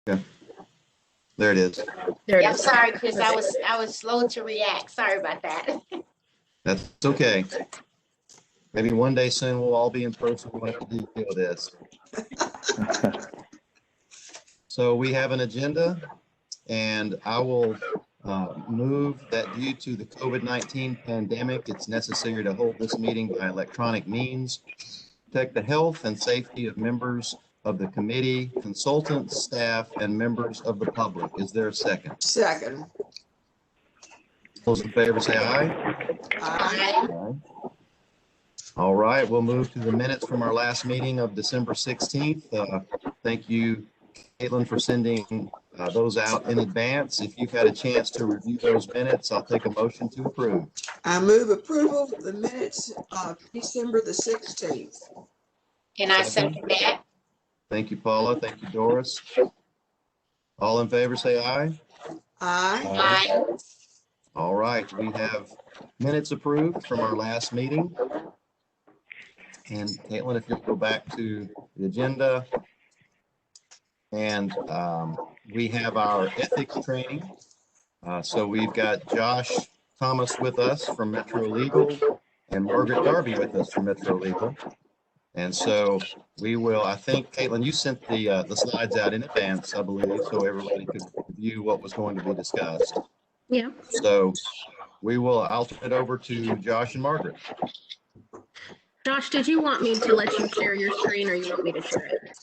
Okay. There it is. There it Yeah, is. sorry, Chris, I was slow to react. Sorry about that. That's okay. Maybe one day soon we'll all be in person. We won't have to deal with this. So we have an agenda, and I will move that due to the COVID-19 pandemic, it's necessary to hold this meeting by electronic means, protect the health and safety of members of the committee, consultants, staff, and members of the public. Is there a second? Second. Those in favor say aye. Aye. Aye. All right, we'll move to the minutes from our last meeting of December 16th. Thank you, Caitlin, for sending those out in advance. If you've had a chance to review those minutes, I'll take a motion to approve. I move approval of the minutes of December the 16th. And I second that. Thank you, Paula. Thank you, Doris. All in favor say aye. Aye. Aye. All right, we have minutes approved from our last meeting. And Caitlin, if you'll go back to the agenda. And we have our ethics training. So we've got Josh Thomas with us from Metro Legal and Margaret Darby with us from Metro Legal. And so we will, I think, Caitlin, you sent the slides out in advance, I believe, so everybody could view what was going to be discussed. Yeah. So I'll turn it over to Josh and Margaret. Josh, did you want me to let you share your screen, or you want me to share it?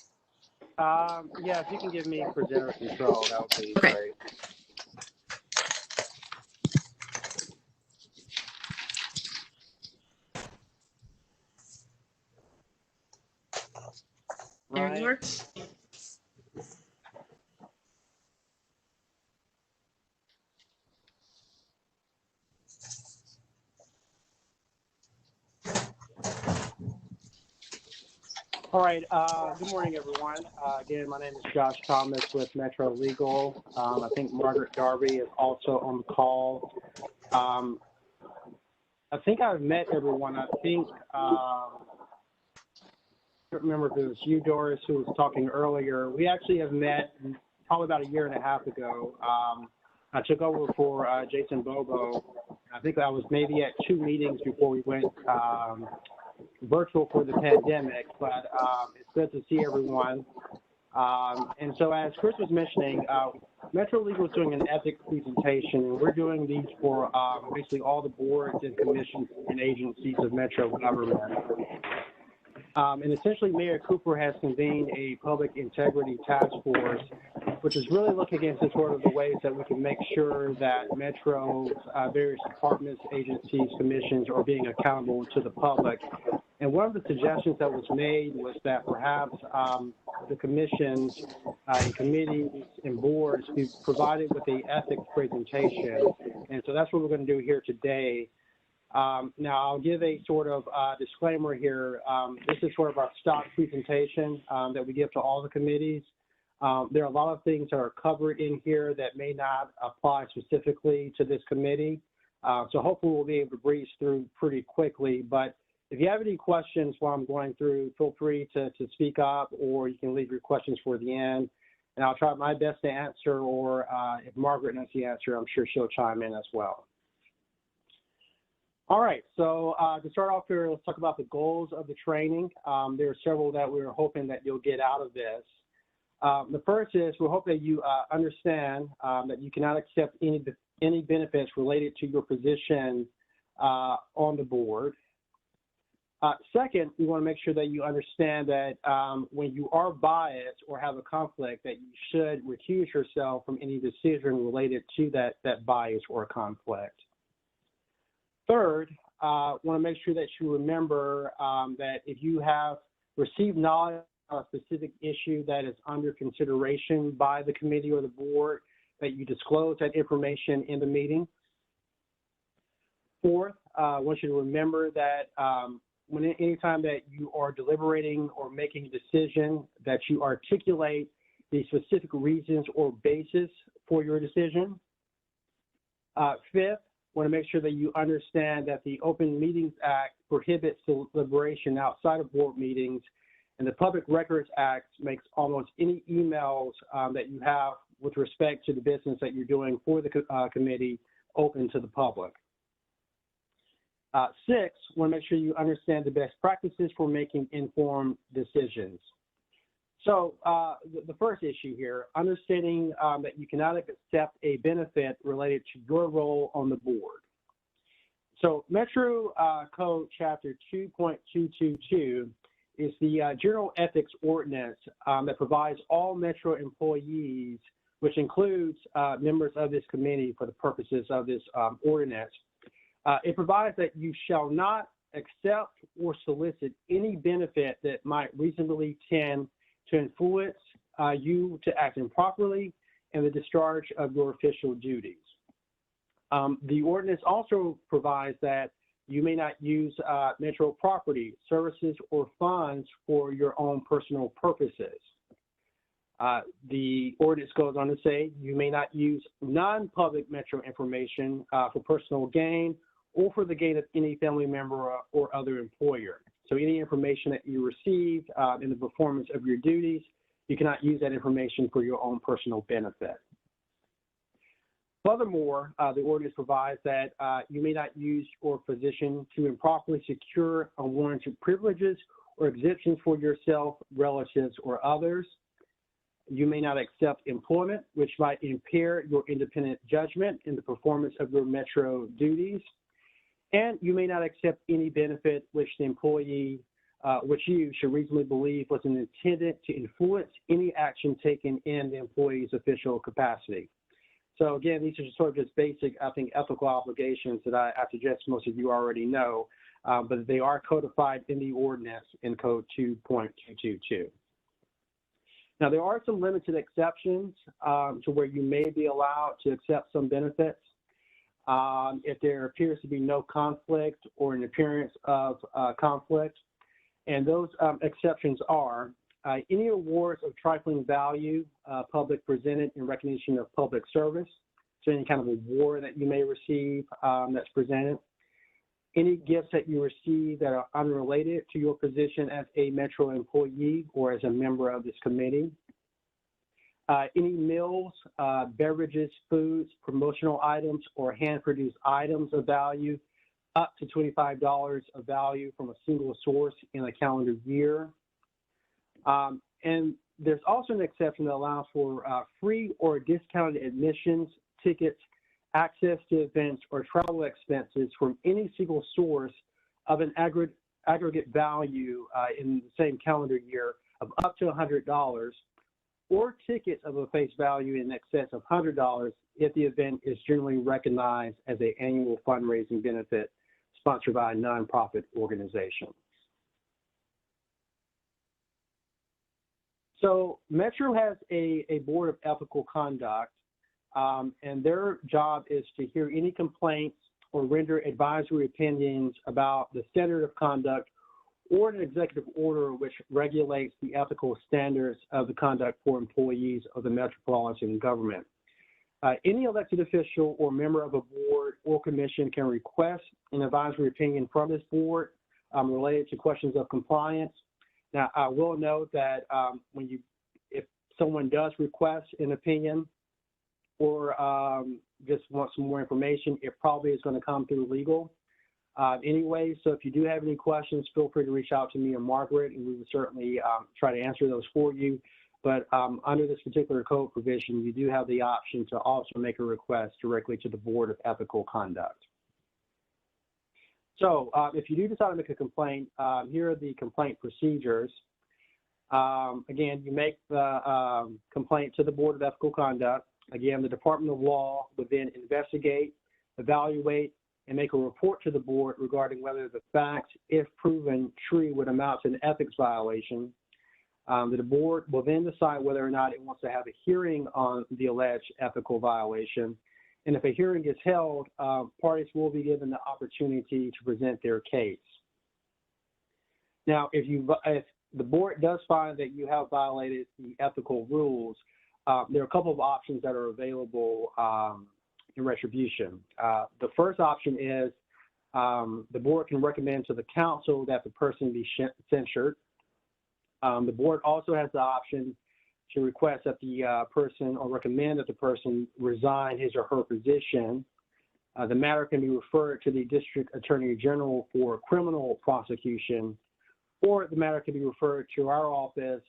Yeah, if you can give me presenter control, that would be Okay. great. There you are. All right. Good morning, everyone. Again, my name is Josh Thomas with Metro Legal. I think Margaret Darby is also on the call. I think I've met everyone. I think, I don't remember if it was you, Doris, who was talking earlier. We actually have met probably about a year and a half ago. I took over for Jason Bobo. I think I was maybe at 2 meetings before we went virtual for the pandemic, but it's good to see everyone. And so as Chris was mentioning, Metro Legal is doing an ethics presentation, and we're doing these for basically all the boards and commissions and agencies of Metro government. And essentially, Mayor Cooper has convened a public integrity task force, which is really looking into sort of the ways that we can make sure that Metro's various departments, agencies, commissions are being accountable to the public. And one of the suggestions that was made was that perhaps the commissions and committees and boards be provided with a ethics presentation. And so that's what we're going to do here today. Now, I'll give a sort of disclaimer here. This is sort of our stock presentation that we give to all the committees. There are a lot of things that are covered in here that may not apply specifically to this committee. So hopefully we'll be able to breeze through pretty quickly. But if you have any questions while I'm going through, feel free to speak up, or you can leave your questions for the end. And I'll try my best to answer, or if Margaret knows the answer, I'm sure she'll chime in as well. All right, so to start off here, let's talk about the goals of the training. There are several that we're hoping that you'll get out of this. The first is we hope that you understand that you cannot accept any benefits related to your position on the board. Second, we want to make sure that you understand that when you are biased or have a conflict, that you should recuse yourself from any decision related to that bias or conflict. Third, want to make sure that you remember that if you have received knowledge of a specific issue that is under consideration by the committee or the board, that you disclose that information in the meeting. Fourth, I want you to remember that anytime that you are deliberating or making a decision, that you articulate the specific reasons or basis for your decision. Fifth, want to make sure that you understand that the Open Meetings Act prohibits deliberation outside of board meetings, And the Public Records Act makes almost any emails that you have with respect to the business that you're doing for the committee open to the public. 6, want to make sure you understand the best practices for making informed decisions. So the first issue here, understanding that you cannot accept a benefit related to your role on the board. So Metro Code Chapter 2.222 is the General Ethics Ordinance that provides all Metro employees, which includes members of this committee for the purposes of this ordinance. It provides that you shall not accept or solicit any benefit that might reasonably tend to influence you to act improperly in the discharge of your official duties. The ordinance also provides that you may not use Metro property, services, or funds for your own personal purposes. The ordinance goes on to say you may not use non-public Metro information for personal gain or for the gain of any family member or other employer. So any information that you receive in the performance of your duties, you cannot use that information for your own personal benefit. Furthermore, the ordinance provides that you may not use your position to improperly secure unwarranted privileges or exemptions for yourself, relatives, or others. You may not accept employment, which might impair your independent judgment in the performance of your Metro duties. And you may not accept any benefit which the employee, which you should reasonably believe was intended to influence any action taken in the employee's official capacity. So again, these are sort of just basic, I think, ethical obligations that I suggest most of you already know, but they are codified in the ordinance in Code 2.222. Now, there are some limited exceptions to where you may be allowed to accept some benefits if there appears to be no conflict or an appearance of conflict. And those exceptions are any awards of trifling value public presented in recognition of public service, so any kind of award that you may receive that's presented, any gifts that you receive that are unrelated to your position as a Metro employee or as a member of this committee, any meals, beverages, foods, promotional items, or hand-produced items of value up to $25 of value from a single source in a calendar year. And there's also an exception that allows for free or discounted admissions, tickets, access to events, or travel expenses from any single source of an aggregate value in the same calendar year of up to $100, or tickets of a face value in excess of $100 if the event is generally recognized as an annual fundraising benefit sponsored by a nonprofit organization. So Metro has a board of ethical conduct, and their job is to hear any complaints or render advisory opinions about the standard of conduct or an executive order which regulates the ethical standards of the conduct for employees of the Metropolitan government. Any elected official or member of a board or commission can request an advisory opinion from this board related to questions of compliance. Now, I will note that if someone does request an opinion or just want some more information, it probably is going to come through legal anyway. So if you do have any questions, feel free to reach out to me or Margaret, and we will certainly try to answer those for you. But under this particular code provision, you do have the option to also make a request directly to the Board of Ethical Conduct. So if you do decide to make a complaint, here are the complaint procedures. Again, you make the complaint to the Board of Ethical Conduct. Again, the Department of Law would then investigate, evaluate, and make a report to the board regarding whether the facts, if proven true, would amount to an ethics violation. The board will then decide whether or not it wants to have a hearing on the alleged ethical violation. And if a hearing is held, parties will be given the opportunity to present their case. Now, if the board does find that you have violated the ethical rules, there are a couple of options that are available in retribution. The first option is the board can recommend to the council that the person be censured. The board also has the option to request that the person or recommend that the person resign his or her position. The matter can be referred to the District Attorney General for criminal prosecution, or the matter can be referred to our office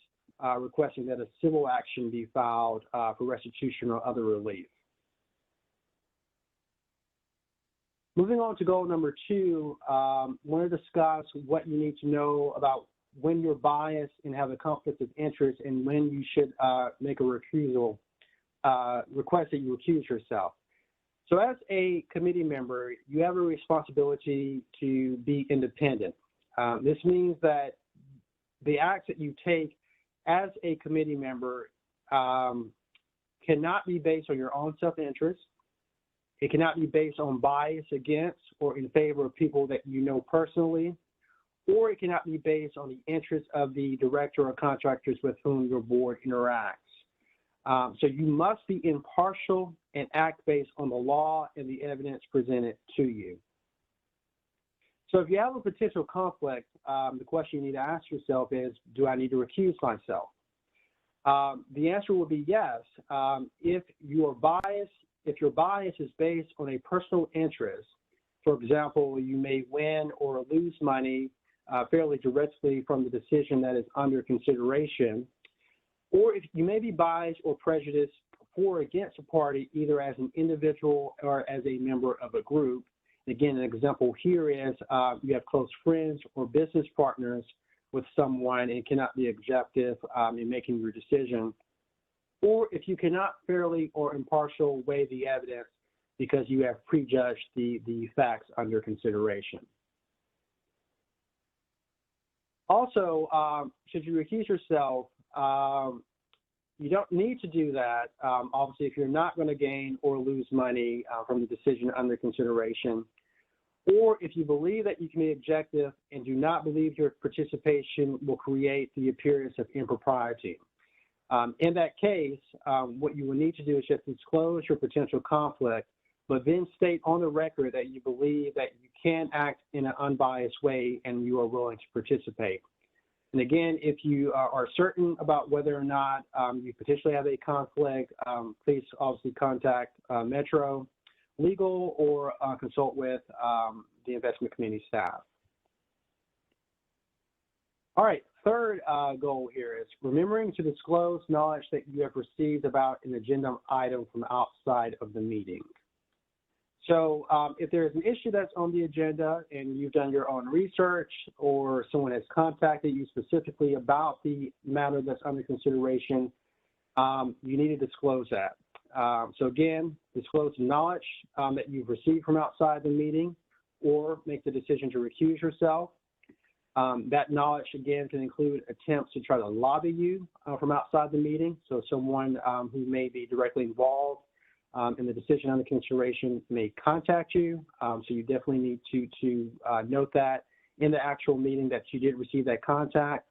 requesting that a civil action be filed for restitution or other relief. Moving on to goal number 2, I want to discuss what you need to know about when you're biased and have a conflict of interest and when you should make a recusal, request that you recuse yourself. So as a committee member, you have a responsibility to be independent. This means that the acts that you take as a committee member cannot be based on your own self-interest. It cannot be based on bias against or in favor of people that you know personally, or it cannot be based on the interests of the director or contractors with whom your board interacts. So you must be impartial and act based on the law and the evidence presented to you. So if you have a potential conflict, the question you need to ask yourself is, do I need to recuse myself? The answer will be yes. If your bias is based on a personal interest, for example, you may win or lose money fairly directly from the decision that is under consideration, or if you may be biased or prejudiced for or against a party, either as an individual or as a member of a group. Again, an example here is you have close friends or business partners with someone and cannot be objective in making your decision, or if you cannot fairly or impartial weigh the evidence because you have prejudged the facts under consideration. Also, should you recuse yourself, you don't need to do that, obviously, if you're not going to gain or lose money from the decision under consideration, or if you believe that you can be objective and do not believe your participation will create the appearance of impropriety. In that case, what you will need to do is just disclose your potential conflict, but then state on the record that you believe that you can act in an unbiased way and you are willing to participate. And again, if you are certain about whether or not you potentially have a conflict, please obviously contact Metro Legal or consult with the investment committee staff. All right, third goal here is remembering to disclose knowledge that you have received about an agenda item from outside of the meeting. So if there's an issue that's on the agenda and you've done your own research or someone has contacted you specifically about the matter that's under consideration, you need to disclose that. So again, disclose knowledge that you've received from outside the meeting or make the decision to recuse yourself. That knowledge, again, can include attempts to try to lobby you from outside the meeting. So someone who may be directly involved in the decision under consideration may contact you. So you definitely need to note that in the actual meeting that you did receive that contact.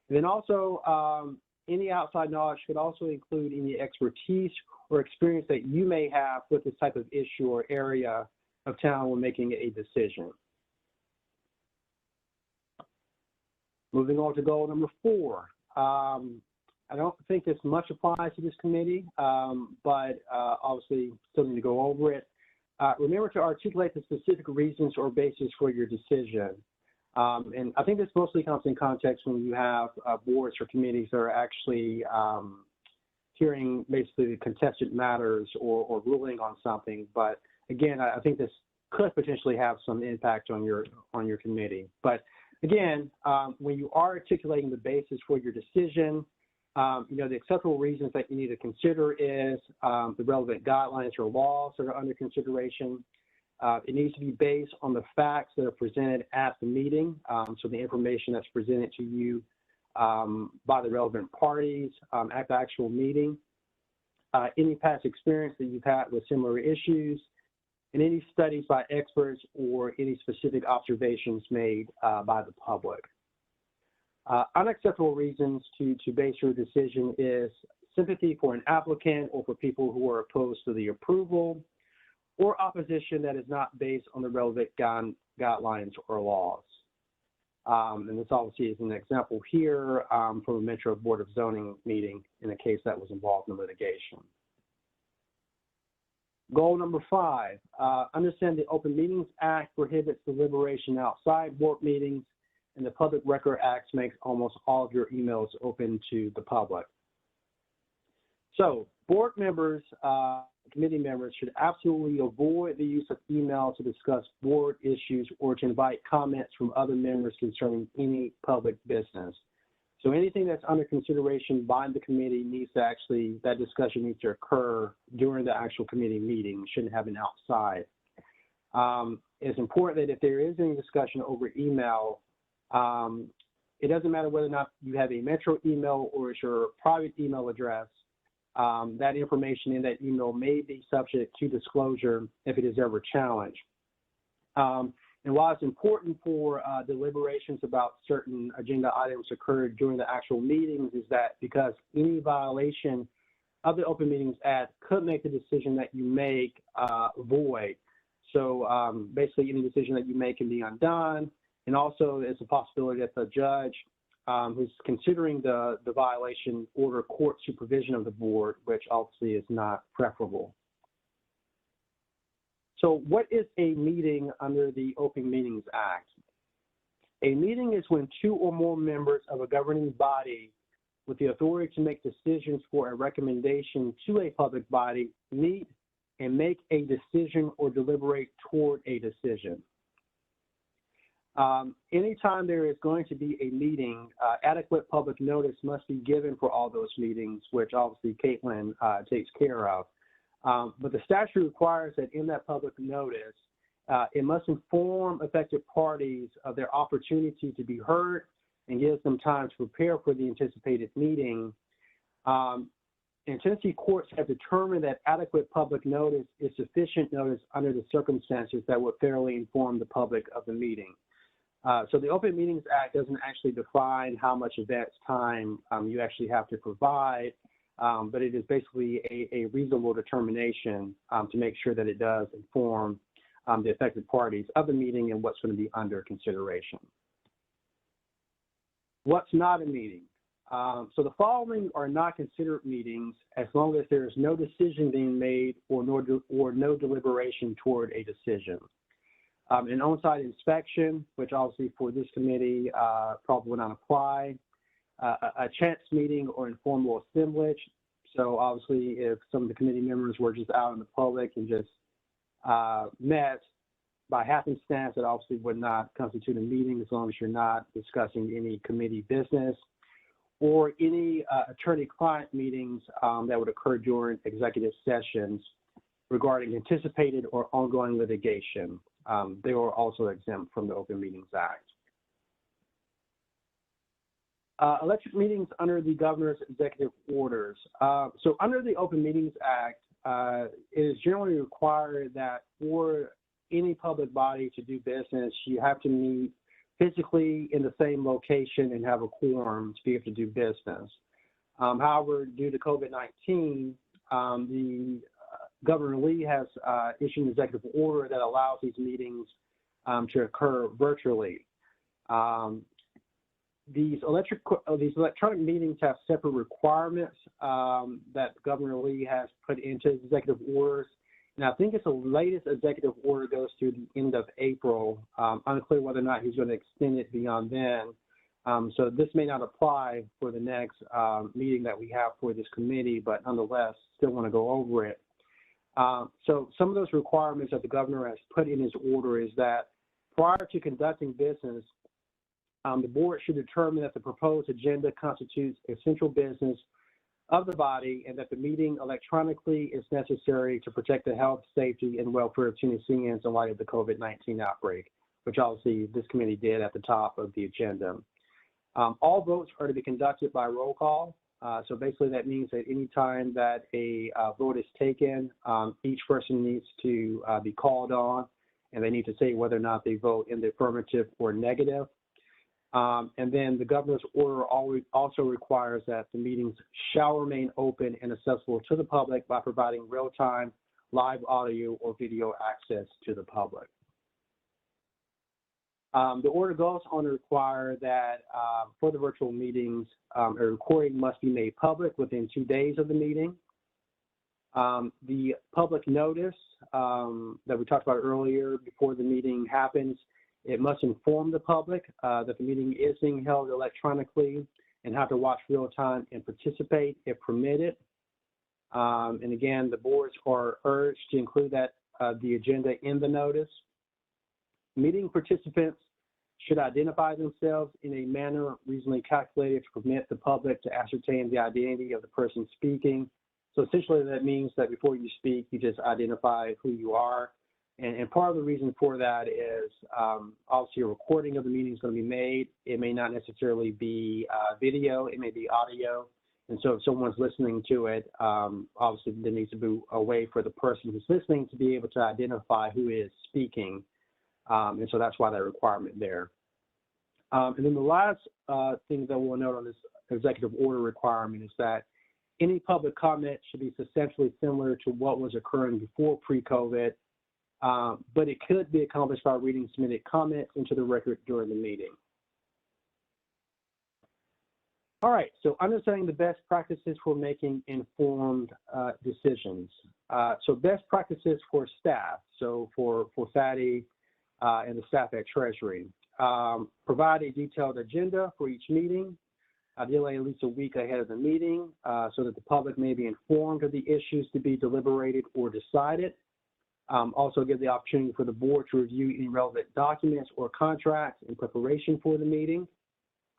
And then also, any outside knowledge could also include any expertise or experience that you may have with this type of issue or area of town when making a decision. Moving on to goal number 4. I don't think this much applies to this committee, but obviously still need to go over it. Remember to articulate the specific reasons or basis for your decision. And I think this mostly comes in context when you have boards or committees that are actually hearing basically contested matters or ruling on something. But again, I think this could potentially have some impact on your committee. But again, when you are articulating the basis for your decision, the acceptable reasons that you need to consider is the relevant guidelines or laws that are under consideration. It needs to be based on the facts that are presented at the meeting, so the information that's presented to you by the relevant parties at the actual meeting, any past experience that you've had with similar issues, and any studies by experts or any specific observations made by the public. Unacceptable reasons to base your decision is sympathy for an applicant or for people who are opposed to the approval, or opposition that is not based on the relevant guidelines or laws. And this obviously is an example here from a Metro Board of Zoning meeting in a case that was involved in litigation. Goal number 5, understand the Open Meetings Act prohibits deliberation outside board meetings, and the Public Record Act makes almost all of your emails open to the public. So board members, committee members should absolutely avoid the use of email to discuss board issues or to invite comments from other members concerning any public business. So anything that's under consideration by the committee needs to actually, that discussion needs to occur during the actual committee meeting. Shouldn't happen outside. It's important that if there is any discussion over email, it doesn't matter whether or not you have a Metro email or it's your private email address, that information in that email may be subject to disclosure if it is ever challenged. And while it's important for deliberations about certain agenda items occurred during the actual meetings, is that because any violation of the Open Meetings Act could make the decision that you make void. So basically any decision that you make can be undone. And also there's a possibility that the judge who's considering the violation order court supervision of the board, which obviously is not preferable. So what is a meeting under the Open Meetings Act? A meeting is when 2 or more members of a governing body with the authority to make decisions for a recommendation to a public body meet and make a decision or deliberate toward a decision. Anytime there is going to be a meeting, adequate public notice must be given for all those meetings, which obviously Caitlin takes care of. But the statute requires that in that public notice, it must inform affected parties of their opportunity to be heard and gives them time to prepare for the anticipated meeting. And Tennessee courts have determined that adequate public notice is sufficient notice under the circumstances that would fairly inform the public of the meeting. So the Open Meetings Act doesn't actually define how much advance time you actually have to provide, but it is basically a reasonable determination to make sure that it does inform the affected parties of the meeting and what's going to be under consideration. What's not a meeting? So the following are not considered meetings as long as there is no decision being made or no deliberation toward a decision. An on-site inspection, which obviously for this committee probably would not apply. A chance meeting or informal assemblage. So obviously if some of the committee members were just out in the public and just met by happenstance, that obviously would not constitute a meeting as long as you're not discussing any committee business or any attorney-client meetings that would occur during executive sessions regarding anticipated or ongoing litigation. They were also exempt from the Open Meetings Act. Electric meetings under the governor's executive orders. So under the Open Meetings Act, it is generally required that for any public body to do business, you have to meet physically in the same location and have a quorum to be able to do business. However, due to COVID-19, the Governor Lee has issued an executive order that allows these meetings to occur virtually. These electronic meetings have separate requirements that Governor Lee has put into his executive orders. And I think it's the latest executive order goes through the end of April. Unclear whether or not he's going to extend it beyond then. So this may not apply for the next meeting that we have for this committee, but nonetheless, still want to go over it. So some of those requirements that the governor has put in his order is that prior to conducting business, the board should determine that the proposed agenda constitutes essential business of the body and that the meeting electronically is necessary to protect the health, safety, and welfare of Tennesseans in light of the COVID-19 outbreak, which obviously this committee did at the top of the agenda. All votes are to be conducted by roll call. So basically that means that any time that a vote is taken, each person needs to be called on and they need to say whether or not they vote in the affirmative or negative. And then the governor's order also requires that the meetings shall remain open and accessible to the public by providing real-time live audio or video access to the public. The order goes on to require that for the virtual meetings, a recording must be made public within 2 days of the meeting. The public notice that we talked about earlier before the meeting happens, it must inform the public that the meeting is being held electronically and how to watch real time and participate if permitted. And again, the boards are urged to include that the agenda in the notice. Meeting participants should identify themselves in a manner reasonably calculated to permit the public to ascertain the identity of the person speaking. So essentially that means that before you speak, you just identify who you are. And part of the reason for that is obviously a recording of the meeting is going to be made. It may not necessarily be video, it may be audio. And so if someone's listening to it, obviously there needs to be a way for the person who's listening to be able to identify who is speaking. And so that's why that requirement there. And then the last thing that we'll note on this executive order requirement is that any public comment should be substantially similar to what was occurring before pre-COVID, but it could be accomplished by reading submitted comments into the record during the meeting. All right, so understanding the best practices for making informed decisions. So best practices for staff, so for FATI and the staff at Treasury. Provide a detailed agenda for each meeting, ideally at least a week ahead of the meeting, so that the public may be informed of the issues to be deliberated or decided. Also give the opportunity for the board to review any relevant documents or contracts in preparation for the meeting.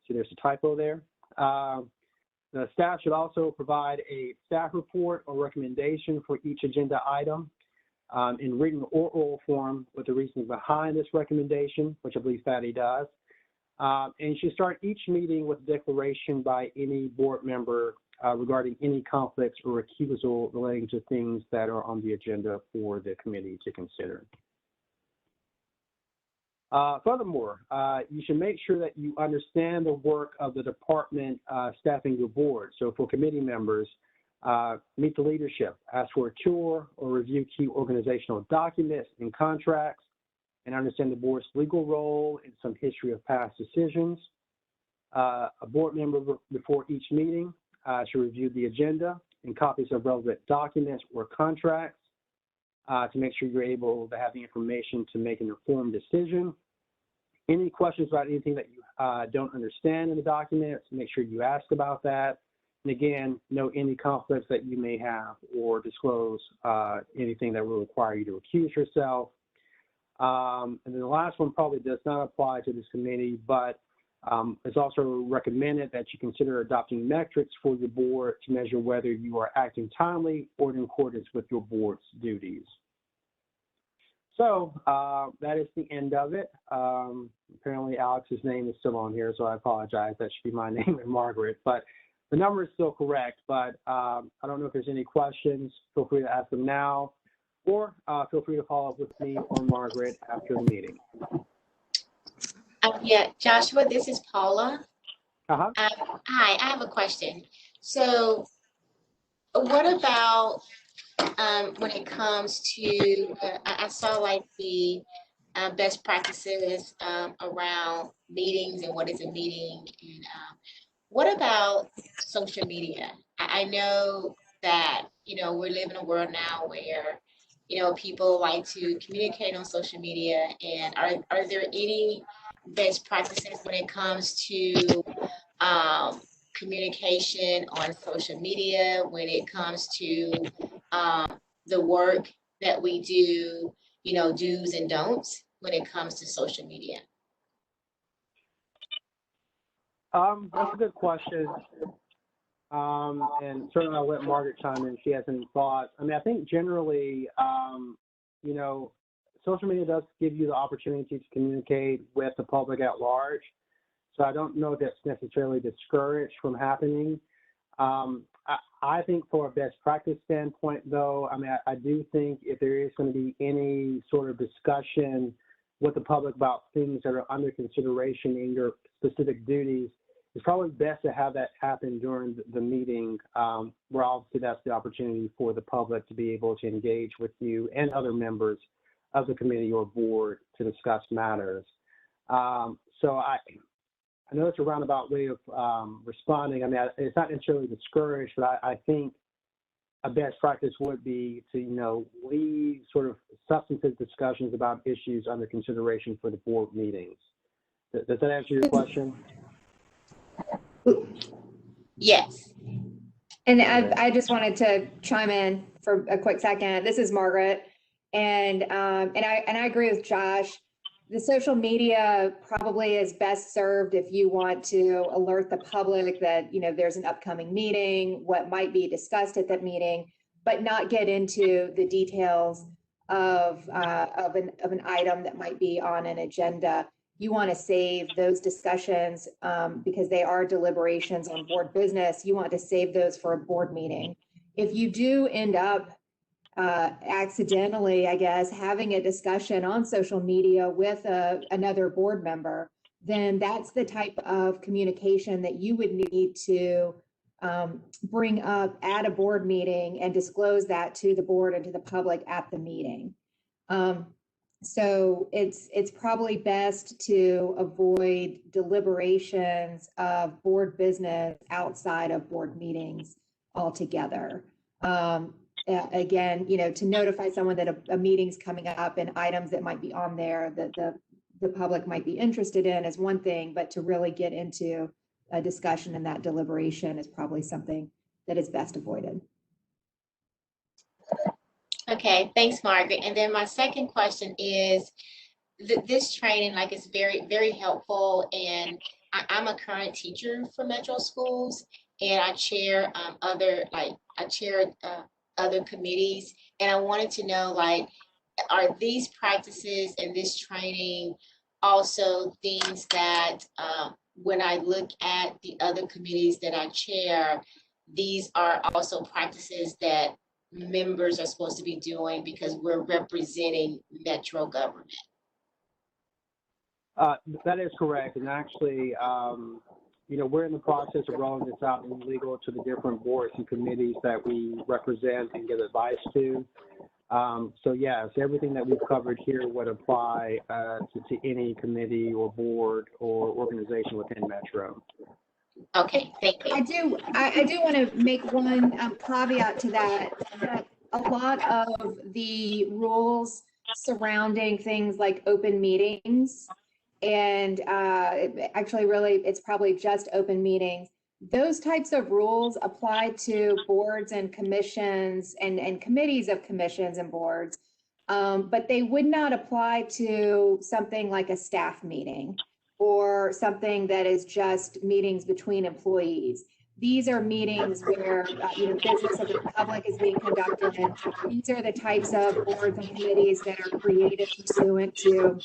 So there's a typo there. The staff should also provide a staff report or recommendation for each agenda item in written or oral form with the reasoning behind this recommendation, which I believe FATI does. And you should start each meeting with a declaration by any board member regarding any conflicts or recusal relating to things that are on the agenda for the committee to consider. Furthermore, you should make sure that you understand the work of the department staffing your board. So for committee members, meet the leadership, ask for a tour or review key organizational documents and contracts, and understand the board's legal role and some history of past decisions. A board member before each meeting should review the agenda and copies of relevant documents or contracts to make sure you're able to have the information to make an informed decision. Any questions about anything that you don't understand in the documents, make sure you ask about that. And again, note any conflicts that you may have or disclose anything that will require you to recuse yourself. And then the last one probably does not apply to this committee, but it's also recommended that you consider adopting metrics for your board to measure whether you are acting timely or in accordance with your board's duties. So that is the end of it. Apparently Alex's name is still on here, so I apologize. That should be my name and Margaret, but the number is still correct. But I don't know if there's any questions. Feel free to ask them now, or feel free to follow up with me or Margaret after the meeting. Yeah, Joshua, this is Paula. Uh-huh. Hi, I have a question. So what about when it comes to, I saw like the best practices around meetings and what is a meeting, and what about social media? I know that, you know, we're living in a world now where, you know, people like to communicate on social media, and are there any best practices when it comes to communication on social media, when it comes to the work that we do, you know, do's and don'ts when it comes to social media? That's a good question. And certainly I'll let Margaret chime in if she has any thoughts. I mean, I think generally, you know, social media does give you the opportunity to communicate with the public at large. So I don't know if that's necessarily discouraged from happening. I think for a best practice standpoint, though, I mean, I do think if there is going to be any sort of discussion with the public about things that are under consideration in your specific duties, it's probably best to have that happen during the meeting, where obviously that's the opportunity for the public to be able to engage with you and other members of the committee or board to discuss matters. So I know it's a roundabout way of responding. I mean, it's not necessarily discouraged, but I think a best practice would be to, leave sort of substantive discussions about issues under consideration for the board meetings. Does that answer your question? Yes. And I just wanted to chime in for a quick second. This is Margaret, and I agree with Josh. The social media probably is best served if you want to alert the public that there's an upcoming meeting, what might be discussed at that meeting, but not get into the details of an item that might be on an agenda. You want to save those discussions because they are deliberations on board business. You want to save those for a board meeting. If you do end up accidentally, I guess, having a discussion on social media with another board member, then that's the type of communication that you would need to bring up at a board meeting and disclose that to the board and to the public at the meeting. So it's probably best to avoid deliberations of board business outside of board meetings altogether. Again, to notify someone that a meeting's coming up and items that might be on there that the public might be interested in is one thing, but to really get into a discussion and that deliberation is probably something that is best avoided. Okay, thanks, Margaret. And then my second question is, this training, is very, very helpful. And I'm a current teacher for Metro schools, and I chair other committees. And I wanted to know, are these practices and this training also things that when I look at the other committees that I chair, these are also practices that members are supposed to be doing because we're representing Metro government? That is correct. And actually, we're in the process of rolling this out in legal to the different boards and committees that we represent and give advice to. So yes, everything that we've covered here would apply to any committee or board or organization within Metro. Okay, thank you. I do want to make one caveat to that a lot of the rules surrounding things like open meetings and actually really it's probably just open meetings. Those types of rules apply to boards and commissions and committees of commissions and boards, but they would not apply to something like a staff meeting or something that is just meetings between employees. These are meetings where business of the public is being conducted, and these are the types of boards and committees that are created pursuant to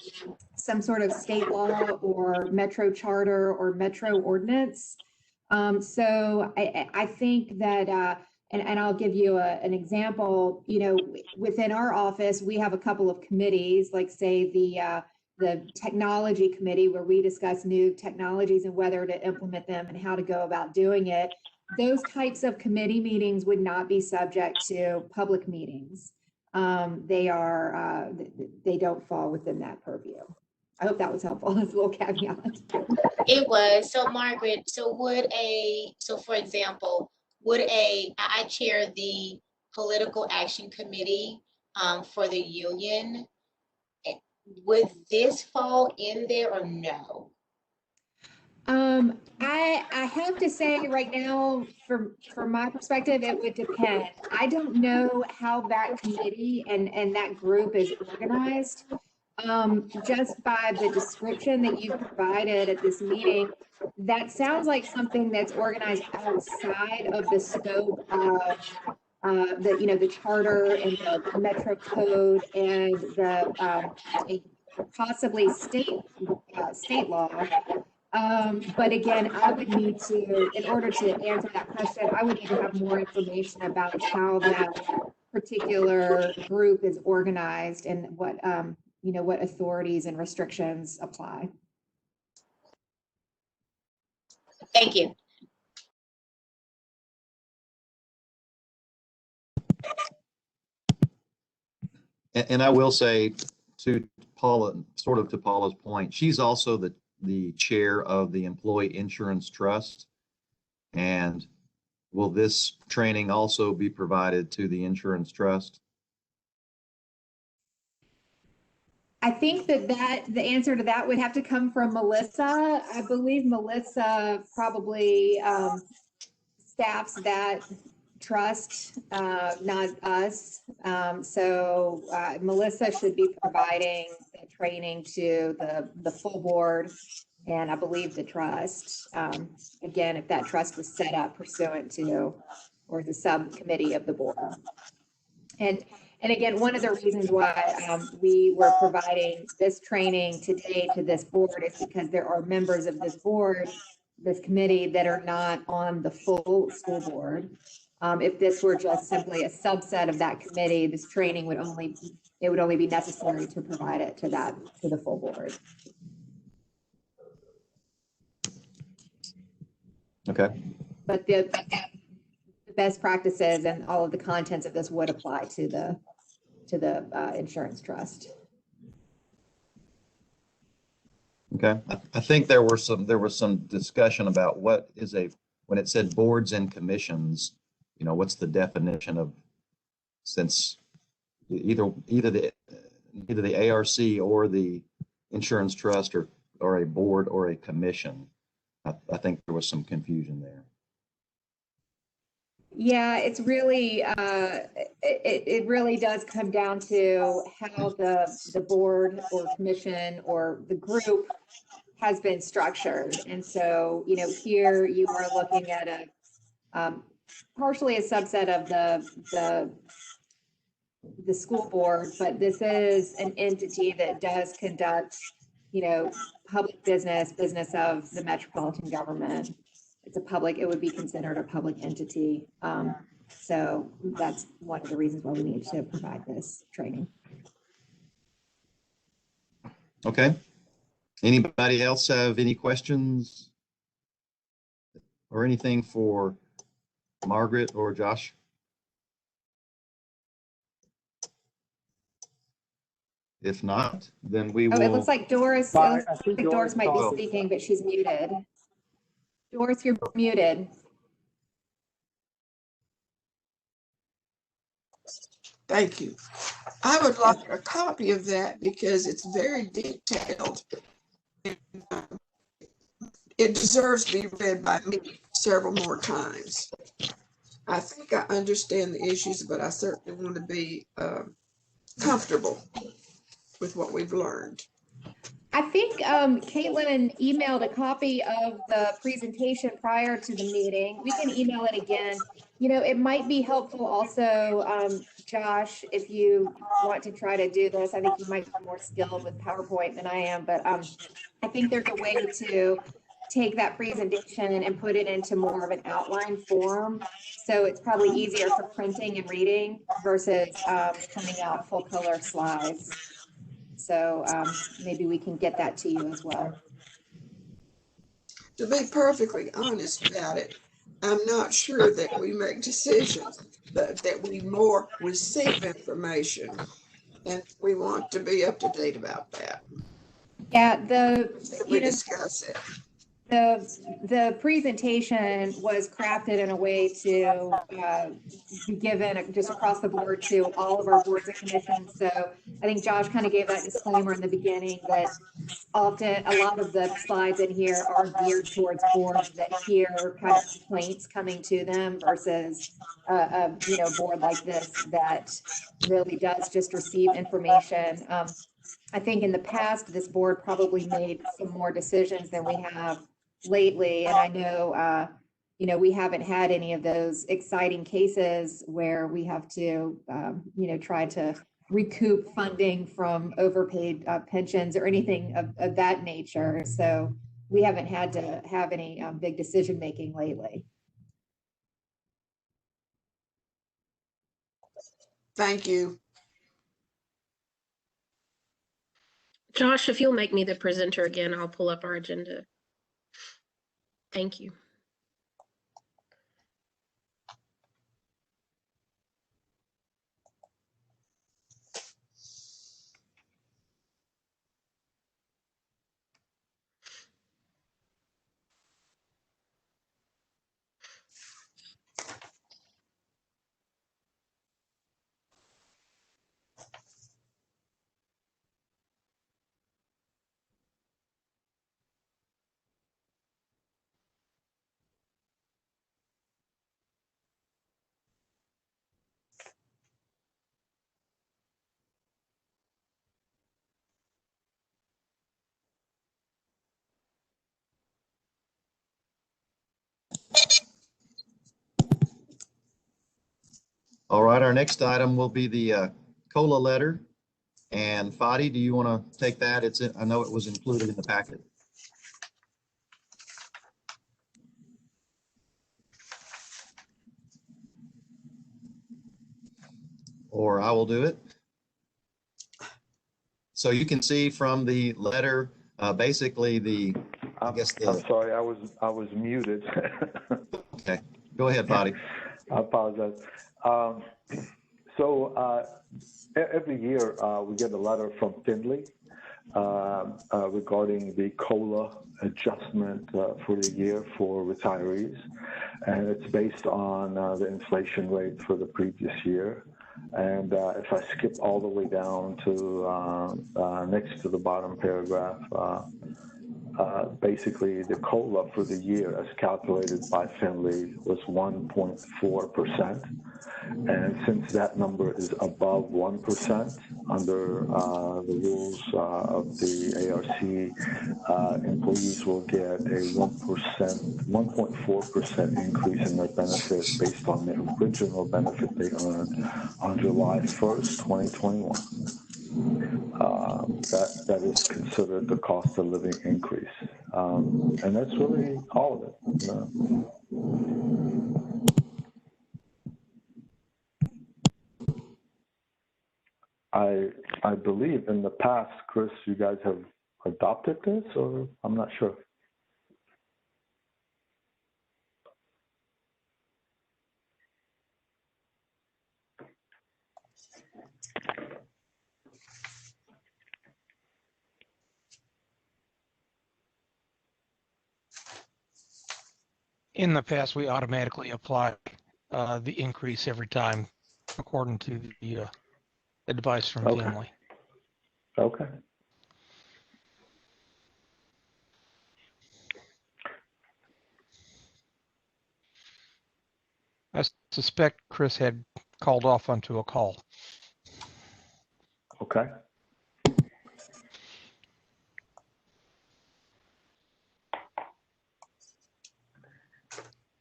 some sort of state law or Metro charter or Metro ordinance. So I think that, and I'll give you an example, within our office, we have a couple of committees, like say the technology committee where we discuss new technologies and whether to implement them and how to go about doing it. Those types of committee meetings would not be subject to public meetings. They don't fall within that purview. I hope that was helpful. That's a little caveat. It was. So Margaret, for example, I chair the political action committee for the union. Would this fall in there or no? I have to say right now, from my perspective, it would depend. I don't know how that committee and that group is organized. Just by the description that you provided at this meeting, that sounds like something that's organized outside of the scope of the charter and the Metro code and the possibly state law. But again, I would need to, in order to answer that question, I would need to have more information about how that particular group is organized and what what authorities and restrictions apply. Thank you. And I will say to Paula, sort of to Paula's point, she's also the chair of the Employee Insurance Trust. And will this training also be provided to the insurance trust? I think that the answer to that would have to come from Melissa. I believe Melissa probably staffs that trust, not us. So Melissa should be providing the training to the full board and I believe the trust. Again, if that trust was set up pursuant to, or the subcommittee of the board. And again, one of the reasons why we were providing this training today to this board is because there are members of this board, this committee, that are not on the full school board. If this were just simply a subset of that committee, this training would only be necessary to provide it to the full board. Okay. But the best practices and all of the contents of this would apply to the insurance trust. Okay. I think there was some discussion about what is when it said boards and commissions, what's the definition of, since either the ARC or the insurance trust or a board or a commission. I think there was some confusion there. Yeah, it's really, it really does come down to how the board or commission or the group has been structured. And so, here you are looking at partially a subset of the school board, but this is an entity that does conduct, public business of the metropolitan government. It would be considered a public entity. So that's one of the reasons why we need to provide this training. Okay. Anybody else have any questions or anything for Margaret or Josh? If not, then we will. Oh, it looks like Doris, Doris might be speaking, but she's muted. Doris, you're muted. Thank you. I would like a copy of that because it's very detailed. It deserves to be read by me several more times. I think I understand the issues, but I certainly want to be comfortable with what we've learned. I think Caitlin emailed a copy of the presentation prior to the meeting. We can email it again. It might be helpful also, Josh, if you want to try to do this. I think you might be more skilled with PowerPoint than I am, but I think there's a way to take that presentation and put it into more of an outline form. So it's probably easier for printing and reading versus printing out full color slides. So maybe we can get that to you as well. To be perfectly honest about it, I'm not sure that we make decisions, but that we more receive information, and we want to be up to date about that. Yeah, We discuss it. The presentation was crafted in a way to be given just across the board to all of our boards and commissions. So I think Josh kind of gave that disclaimer in the beginning that often a lot of the slides in here are geared towards boards that hear kind of complaints coming to them versus a board like this that really does just receive information. I think in the past, this board probably made some more decisions than we have lately. And I know, we haven't had any of those exciting cases where we have to, try to recoup funding from overpaid pensions or anything of that nature. So we haven't had to have any big decision making lately. Thank you. Josh, if you'll make me the presenter again, I'll pull up our agenda. Thank you. All right, our next item will be the COLA letter. And Fadi, do you want to take that? I know it was included in the packet. Or I will do it. So you can see from the letter, basically I'm sorry, I was muted. Okay, go ahead, Fadi. I apologize. Every year we get a letter from Finley regarding the COLA adjustment for the year for retirees, and it's based on the inflation rate for the previous year. And if I skip all the way down to next to the bottom paragraph, basically the COLA for the year as calculated by Finley was 1.4%. And since that number is above 1% under the rules of the ARC, employees will get a 1.4% increase in their benefit based on the original benefit they earned on July 1st, 2021. That is considered the cost of living increase. And that's really all of it. You know? I believe in the past, Chris, you guys have adopted this, or I'm not sure. In the past, we automatically apply the increase every time according to the advice from Finley. Okay. I suspect Chris had called off onto a call. Okay.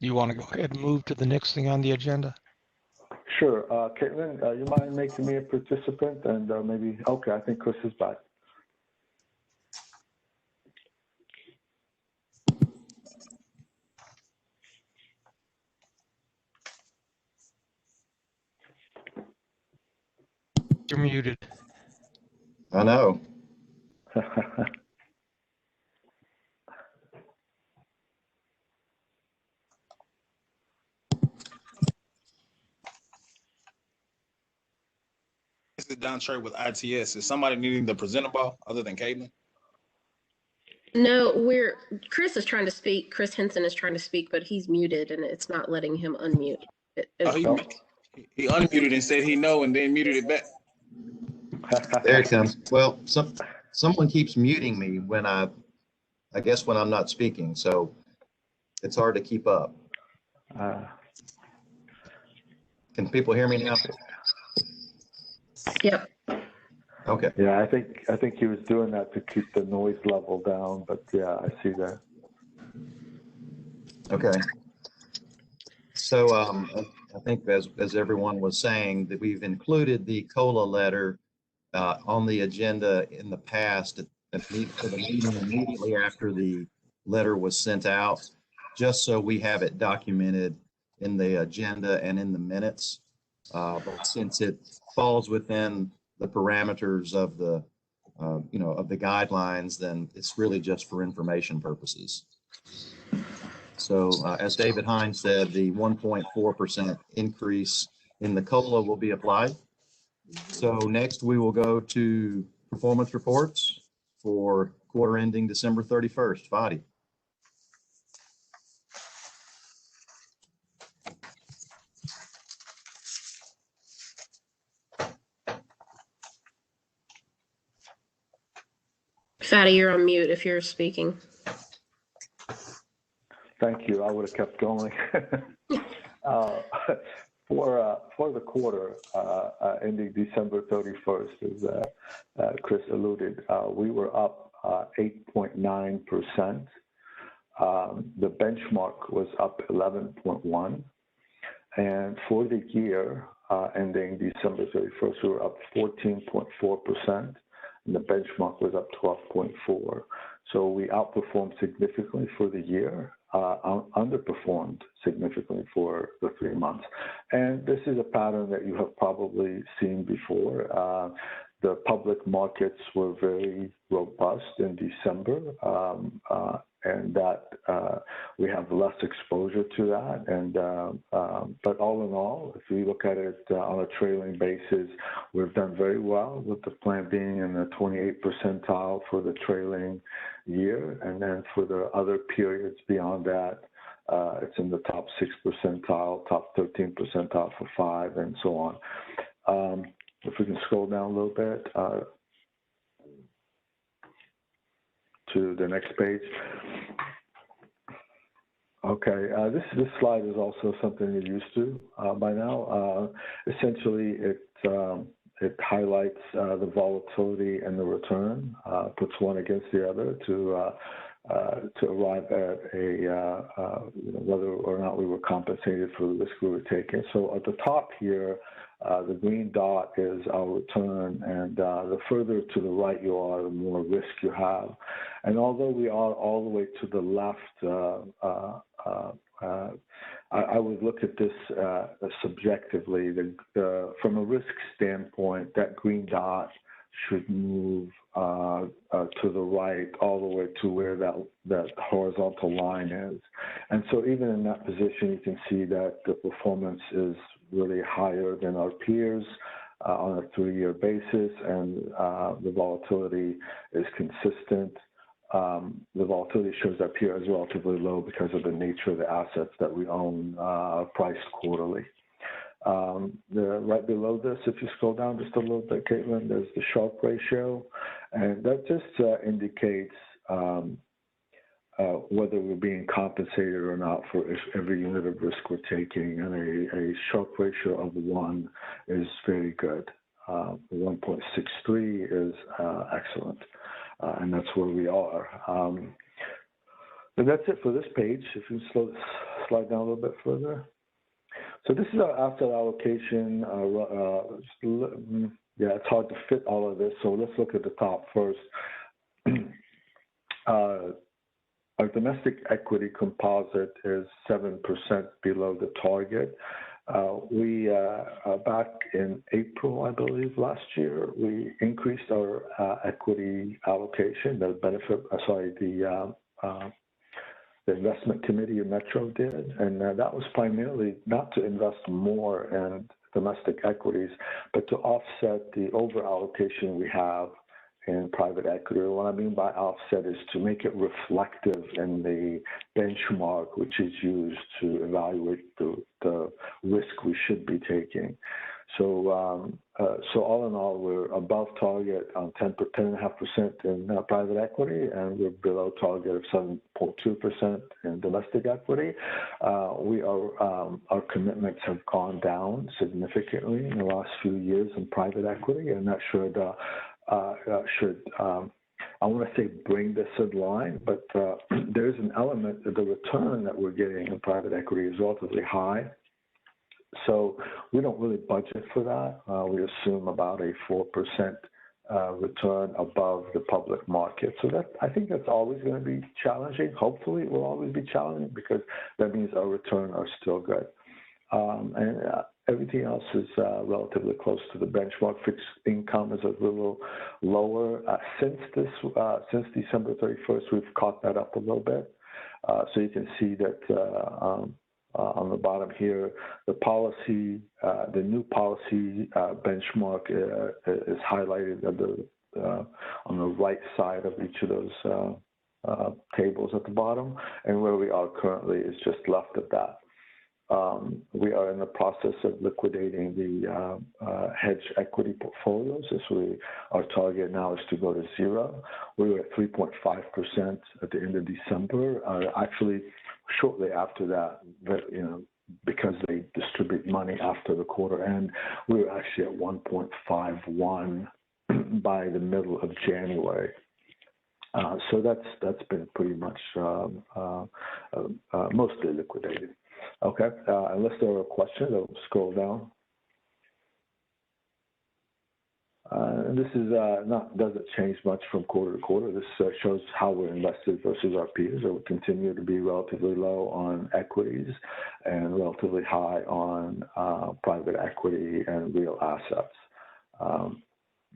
Do you want to go ahead and move to the next thing on the agenda? Sure. Caitlin, you mind making me a participant? And maybe, okay, I think Chris is back. You're muted. I know. This is Don Trey with ITS. Is somebody needing the presentable other than Caitlin? No, Chris is trying to speak. Chris Henson is trying to speak, but he's muted and it's not letting him unmute. He unmuted and said he no and then muted it back. There it comes. Well, someone keeps muting me when I guess when I'm not speaking, so it's hard to keep up. Can people hear me now? Yep. Okay. Yeah, I think he was doing that to keep the noise level down, but yeah, I see that. Okay. So I think as everyone was saying, that we've included the COLA letter on the agenda in the past for the meeting immediately after the letter was sent out, just so we have it documented in the agenda and in the minutes. But since it falls within the parameters of the of the guidelines, then it's really just for information purposes. So as David Hines said, the 1.4% increase in the COLA will be applied. So next we will go to performance reports for quarter ending December 31st. Fadi. Fatty, you're on mute if you're speaking. Thank you. I would have kept going. For the quarter ending December 31st, as Chris alluded, we were up 8.9%. The benchmark was up 11.1%. And for the year, ending December 31st, we were up 14.4%, and the benchmark was up 12.4%. So we outperformed significantly for the year, underperformed significantly for the 3 months. And this is a pattern that you have probably seen before. The public markets were very robust in December, and that we have less exposure to that. And but all in all, if you look at it on a trailing basis, we've done very well, with the plan being in the 28th percentile for the trailing year, and then for the other periods beyond that, it's in the top 6 percentile, top 13 percentile for 5, and so on. If we can scroll down a little bit to the next page. Okay, this slide is also something you're used to by now. Essentially, it highlights the volatility and the return, puts one against the other to arrive at whether or not we were compensated for the risk we were taking. So at the top here, the green dot is our return, and the further to the right you are, the more risk you have. And although we are all the way to the left, I would look at this subjectively. From a risk standpoint, that green dot should move to the right all the way to where that horizontal line is. And so even in that position, you can see that the performance is really higher than our peers on a 3-year basis, and the volatility is consistent. The volatility shows up here as relatively low because of the nature of the assets that we own, priced quarterly. Right below this, if you scroll down just a little bit, Caitlin, there's the Sharpe ratio, and that just indicates whether we're being compensated or not for every unit of risk we're taking. And a Sharpe ratio of 1 is very good. 1.63 is excellent, and that's where we are. And that's it for this page. If you slide down a little bit further. So this is our asset allocation. Yeah, it's hard to fit all of this, so let's look at the top first. Our domestic equity composite is 7% below the target. We back in April, I believe, last year, we increased our equity allocation. The investment committee in Metro did, and that was primarily not to invest more in domestic equities, but to offset the over allocation we have in private equity. What I mean by offset is to make it reflective in the benchmark, which is used to evaluate the risk we should be taking. So all in all, we're above target on 10.5% in private equity, and we're below target of 7.2% in domestic equity. Our commitments have gone down significantly in the last few years in private equity, and that should I want to say bring this in line, but there's an element of the return that we're getting in private equity is relatively high. So we don't really budget for that. We assume about a 4% return above the public market. So I think that's always going to be challenging. Hopefully it will always be challenging, because that means our return are still good. And everything else is relatively close to the benchmark. Fixed income is a little lower. Since December 31st, we've caught that up a little bit. So you can see that on the bottom here, the new policy benchmark is highlighted on the right side of each of those tables at the bottom, and where we are currently is just left of that. We are in the process of liquidating the hedge equity portfolios. Our target now is to go to 0. We were at 3.5% at the end of December. Actually, shortly after that, because they distribute money after the quarter end, we were actually at 1.51 by the middle of January. So that's been pretty much mostly liquidated. Okay, unless there are questions, I'll scroll down. And this is doesn't change much from quarter to quarter. This shows how we're invested versus our peers. We continue to be relatively low on equities and relatively high on private equity and real assets.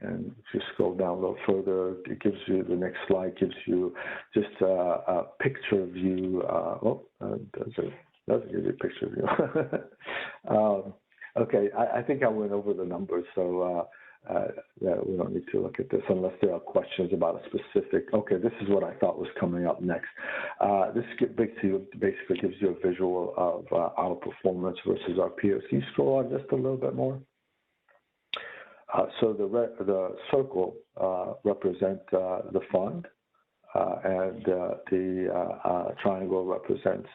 And if you scroll down a little further, it gives you, the next slide gives you just a picture view. Doesn't give you a picture view. Okay, I think I went over the numbers, so we don't need to look at this unless there are questions about a specific. Okay, this is what I thought was coming up next. This basically gives you a visual of our performance versus our peers. Can you scroll on just a little bit more? So the circle represents the fund, and the triangle represents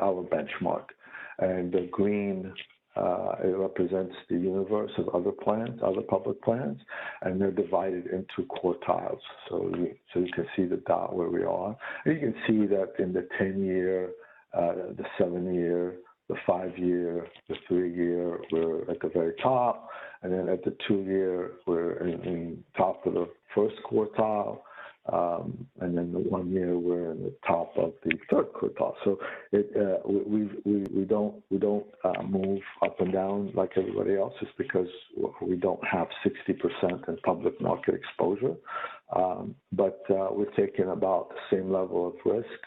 our benchmark, and the green it represents the universe of other plans, other public plans, and they're divided into quartiles. So you can see the dot where we are. And you can see that in the 10-year, the 7-year, the 5-year, the 3-year, we're at the very top. And then at the 2-year, we're in top of the first quartile. And then the 1 year, we're in the top of the third quartile. So we don't move up and down like everybody else, just because we don't have 60% in public market exposure. But we're taking about the same level of risk,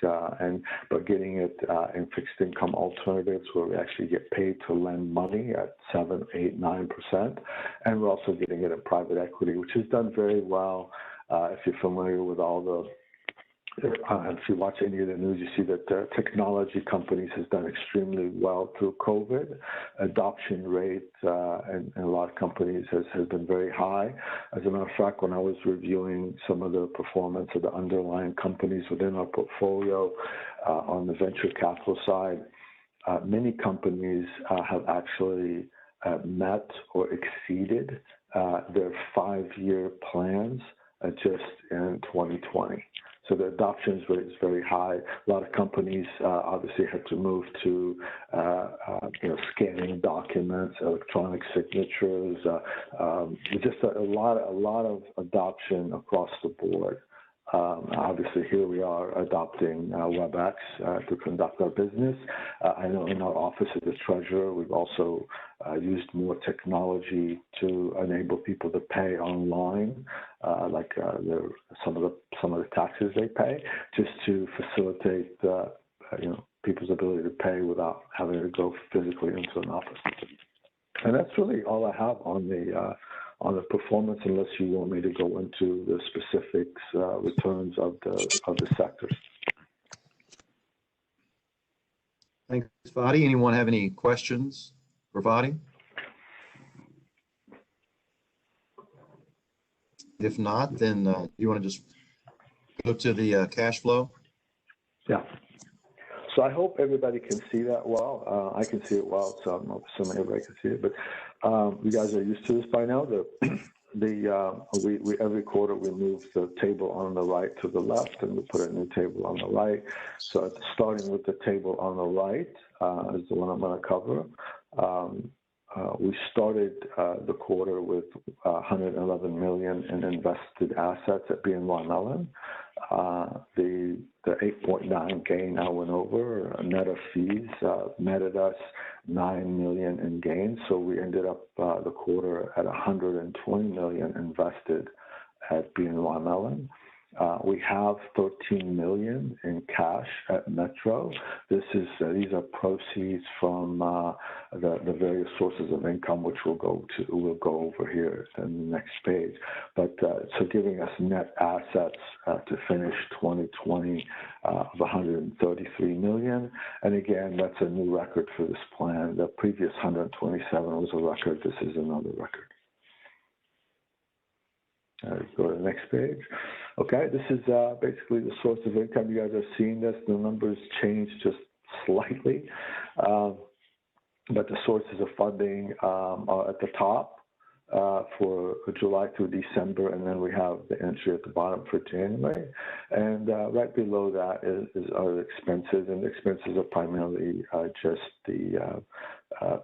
but getting it in fixed income alternatives where we actually get paid to lend money at 7%, 8%, 9%, and we're also getting it in private equity, which has done very well. If you're familiar with all the, if you watch any of the news, you see that technology companies has done extremely well through COVID. Adoption rate in a lot of companies has been very high. As a matter of fact, when I was reviewing some of the performance of the underlying companies within our portfolio on the venture capital side, many companies have actually met or exceeded their 5-year plans just in 2020. So the adoption rate is very high. A lot of companies obviously had to move to scanning documents, electronic signatures, just a lot of adoption across the board. Obviously, here we are adopting WebEx to conduct our business. I know in our office as the treasurer, we've also used more technology to enable people to pay online, like some of the taxes they pay, just to facilitate people's ability to pay without having to go physically into an office. And that's really all I have on the performance, unless you want me to go into the specifics, returns of the sectors. Thanks, Fadi. Anyone have any questions for Fadi? If not, then you want to just go to the cash flow? Yeah. So I hope everybody can see that well. I can see it well, so I'm assuming everybody can see it. But you guys are used to this by now. We every quarter we move the table on the right to the left, and we put a new table on the right. So starting with the table on the right is the one I'm going to cover. We started the quarter with $111 million in invested assets at BNY Mellon. The 8.9 gain I went over, net of fees, netted us $9 million in gains. So we ended up the quarter at $120 million invested at BNY Mellon. We have $13 million in cash at Metro. These are proceeds from the various sources of income, which we'll go over here in the next page. But so giving us net assets to finish 2020 of $133 million. And again, that's a new record for this plan. The previous 127 was a record. This is another record. Go to the next page. Okay, this is basically the source of income. You guys are seeing this. The numbers change just slightly, but the sources of funding are at the top for July through December, and then we have the entry at the bottom for January. And right below that is our expenses, and the expenses are primarily just the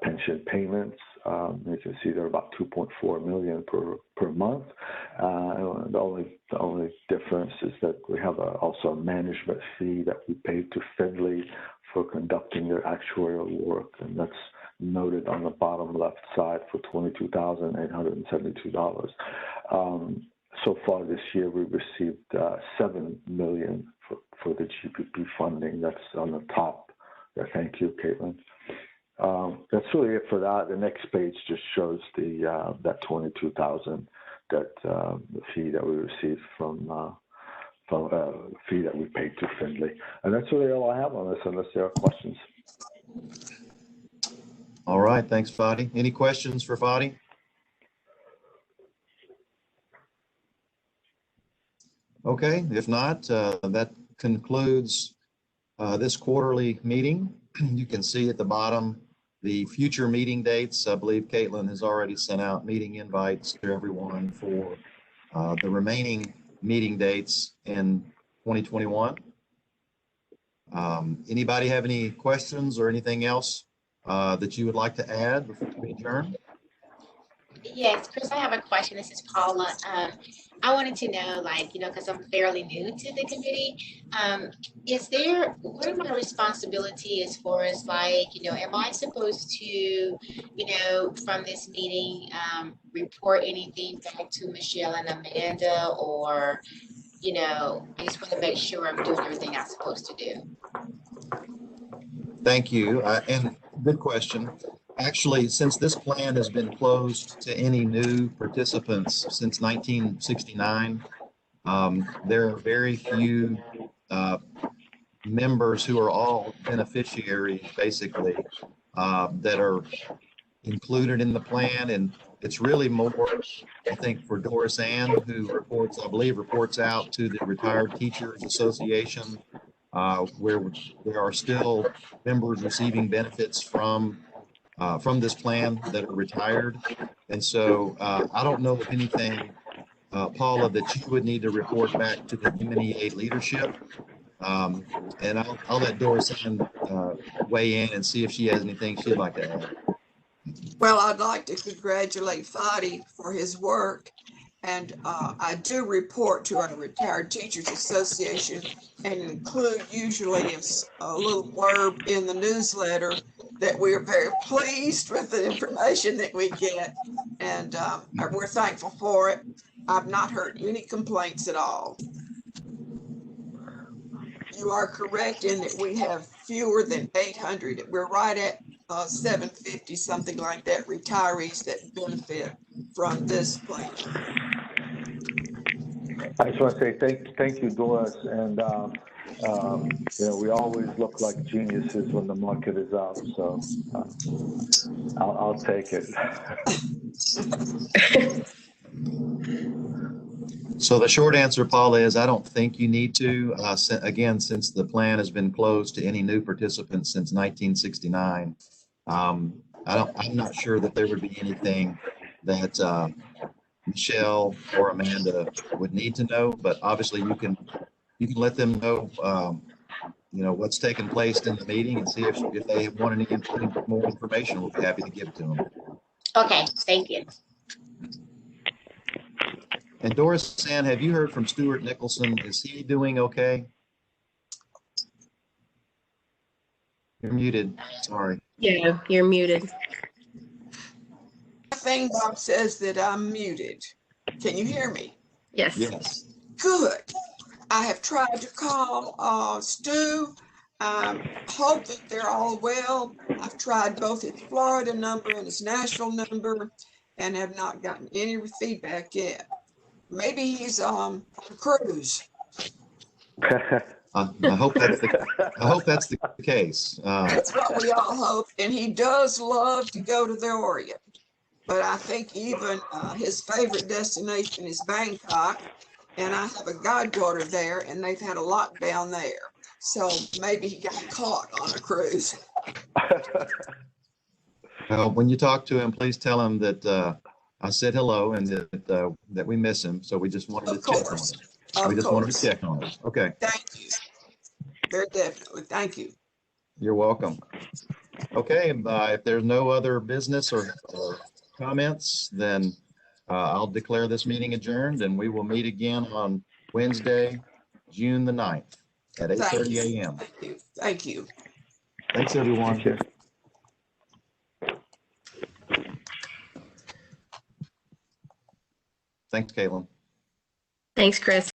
pension payments. You can see they're about 2.4 million per month. And the only difference is that we have also a management fee that we pay to Finley for conducting their actuarial work, and that's noted on the bottom left side for $22,872. So far this year, we received $7 million for the GPP funding. That's on the top there. Thank you, Caitlin. That's really it for that. The next page just shows that $22,000 that the fee that we received from fee that we paid to Finley, and that's really all I have on this, unless there are questions. All right, thanks, Fadi. Any questions for Fadi? Okay, if not, that concludes this quarterly meeting. You can see at the bottom the future meeting dates. I believe Caitlin has already sent out meeting invites to everyone for the remaining meeting dates in 2021. Anybody have any questions or anything else that you would like to add before we adjourn? Yes, Chris, I have a question. This is Paula. I wanted to know, because I'm fairly new to the committee, what are my responsibilities as far as am I supposed to, from this meeting, report anything back to Michelle and Amanda, or, I just want to make sure I'm doing everything I'm supposed to do. Thank you, and good question. Actually, since this plan has been closed to any new participants since 1969, there are very few members who are all beneficiaries, basically, that are included in the plan. And it's really more, I think, for Doris Ann, who reports out to the Retired Teachers Association, where there are still members receiving benefits from this plan that are retired. And so I don't know of anything, Paula, that you would need to report back to the MNEA leadership. And I'll let Doris weigh in and see if she has anything she'd like to add. Well, I'd like to congratulate Fadi for his work. And I do report to our Retired Teachers Association and include usually a little blurb in the newsletter that we are very pleased with the information that we get. And we're thankful for it. I've not heard any complaints at all. You are correct in that we have fewer than 800. We're right at 750, something like that, retirees that benefit from this plan. I just want to say thank you, Doris, and we always look like geniuses when the market is up, so I'll take it. So the short answer, Paula, is I don't think you need to. Again, since the plan has been closed to any new participants since 1969, I'm not sure that there would be anything that Michelle or Amanda would need to know. But obviously, you can let them know, what's taking place in the meeting, and see if they want any more information. We'll be happy to give it to them. Okay, thank you. And Doris Ann, have you heard from Stuart Nicholson? Is he doing okay? You're muted. Sorry. Yeah, you're muted. Thing Bob says that I'm muted. Can you hear me? Yes. Yes. Good. I have tried to call Stu. Hope that they're all well. I've tried both his Florida number and his Nashville number and have not gotten any feedback yet. Maybe he's on a cruise. I hope that's the case. That's what we all hope. And he does love to go to the Orient. But I think even his favorite destination is Bangkok. And I have a goddaughter there, and they've had a lockdown there. So maybe he got caught on a cruise. When you talk to him, please tell him that I said hello and that we miss him. So we just wanted to check on him. Wanted to check on him. Okay. Thank you. Very definitely. Thank you. You're welcome. Okay, if there's no other business or comments, then I'll declare this meeting adjourned, and we will meet again on Wednesday, June the 9th at 8:30 a.m. Thank you. Thank you. Thanks, everyone. Thank you. Thanks, Caitlin. Thanks, Chris.